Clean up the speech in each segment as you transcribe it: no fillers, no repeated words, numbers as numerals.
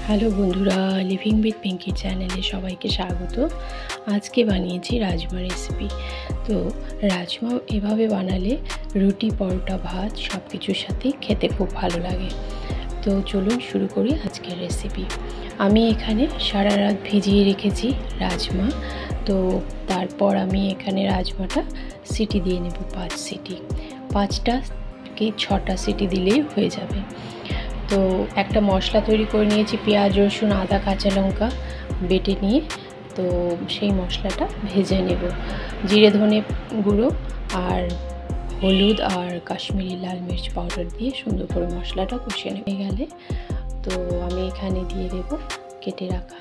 Hello বন্ধুরা, living with Pinki চ্যানেলে সবাইকে স্বাগত। আজকে বানিয়েছি রাজমা রেসিপি। তো রাজমা এভাবে বানালে রুটি, পরোটা, ভাত সব কিছুর সাথেই খেতে খুব ভালো লাগে। তো চলুন শুরু করি আজকের রেসিপি। আমি এখানে সারা রাত ভিজিয়ে রেখেছি রাজমা। তো তারপর আমি এখানে রাজমাটা সিটি দিয়ে নেব 5 সিটি, 5টা কি 6টা সিটি দিলেই হয়ে যাবে। তো একটা মশলা তৈরি করে নিয়েছি, পেঁয়াজ, রসুন, আদা, কাঁচা লঙ্কা বেটে নিয়ে। তো সেই মশলাটা ভেজে নেব। জিরে, ধনে গুঁড়ো আর হলুদ আর কাশ্মীরি লাল মির্চ পাউডার দিয়ে সুন্দর করে মশলাটা কষিয়ে নেবে। গেলে তো আমি এখানে দিয়ে দেব কেটে রাখা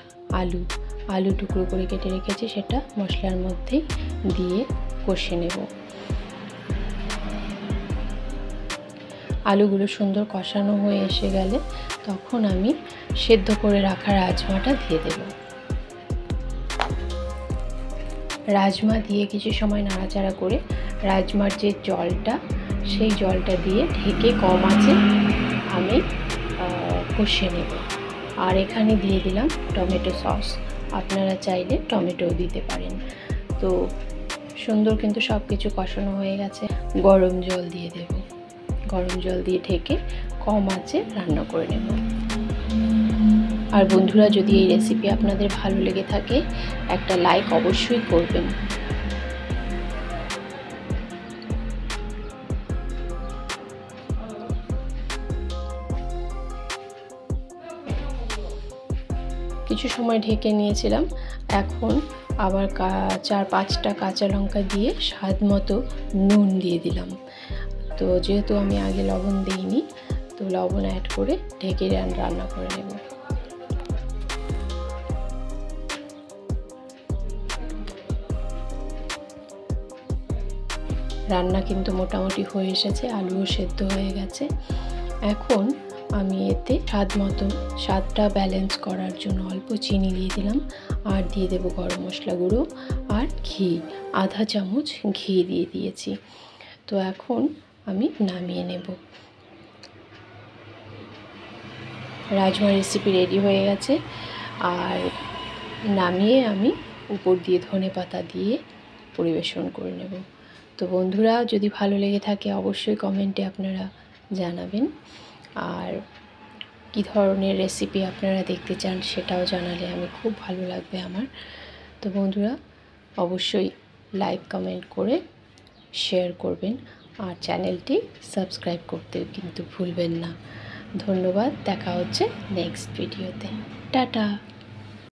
আলু টুকরো করে কেটে রেখেছি, সেটা মশলার মধ্যেই দিয়ে কষে নেব। আলুগুলো সুন্দর কষানো হয়ে এসে গেলে তখন আমি সেদ্ধ করে রাখা রাজমাটা দিয়ে দেব। রাজমা দিয়ে কিছু সময় নাড়াচাড়া করে রাজমার যে জলটা, সেই জলটা দিয়ে ঢেকে কম আঁচে আমি কষিয়ে নেব। আর এখানে দিয়ে দিলাম টমেটো সস, আপনারা চাইলে টমেটোও দিতে পারেন। তো সুন্দর কিন্তু সব কিছু কষানো হয়ে গেছে। গরম জল দিয়ে দেব, গরম জল দিয়ে ঢেকে কম আঁচে রান্না করে নেব। আর বন্ধুরা, যদি এই রেসিপি আপনাদের ভালো লেগে থাকে একটা লাইক অবশ্যই করবেন। কিছু সময় ঢেকে নিয়েছিলাম। এখন আবার 4-5টা কাঁচা লঙ্কা দিয়ে স্বাদ মতো নুন দিয়ে দিলাম। তো যেহেতু আমি আগে লবণ দিইনি, তো লবণ অ্যাড করে ঢেকে রান্না করে নেব। রান্না কিন্তু মোটামুটি হয়ে এসেছে, আলুও সেদ্ধ হয়ে গেছে। এখন আমি এতে স্বাদ মতো, স্বাদটা ব্যালেন্স করার জন্য অল্প চিনি দিয়ে দিলাম। আর দিয়ে দেবো গরম মশলা গুঁড়ো আর ঘি, আধা চামচ ঘি দিয়ে দিয়েছি। তো এখন আমি নামিয়ে নেব। রাজমা রেসিপি রেডি হয়ে গেছে। আর নামিয়ে আমি উপর দিয়ে ধনেপাতা দিয়ে পরিবেশন করে নেব। তো বন্ধুরা, যদি ভালো লেগে থাকে অবশ্যই কমেন্টে আপনারা জানাবেন। আর কী ধরনের রেসিপি আপনারা দেখতে চান সেটাও জানালে আমি খুব ভালো লাগবে আমার। তো বন্ধুরা, অবশ্যই লাইক কমেন্ট করে শেয়ার করবেন আর চ্যানেলটি সাবস্ক্রাইব করতে কিন্তু ভুলবেন না। ধন্যবাদ, দেখা হচ্ছে নেক্সট ভিডিওতে। টাটা।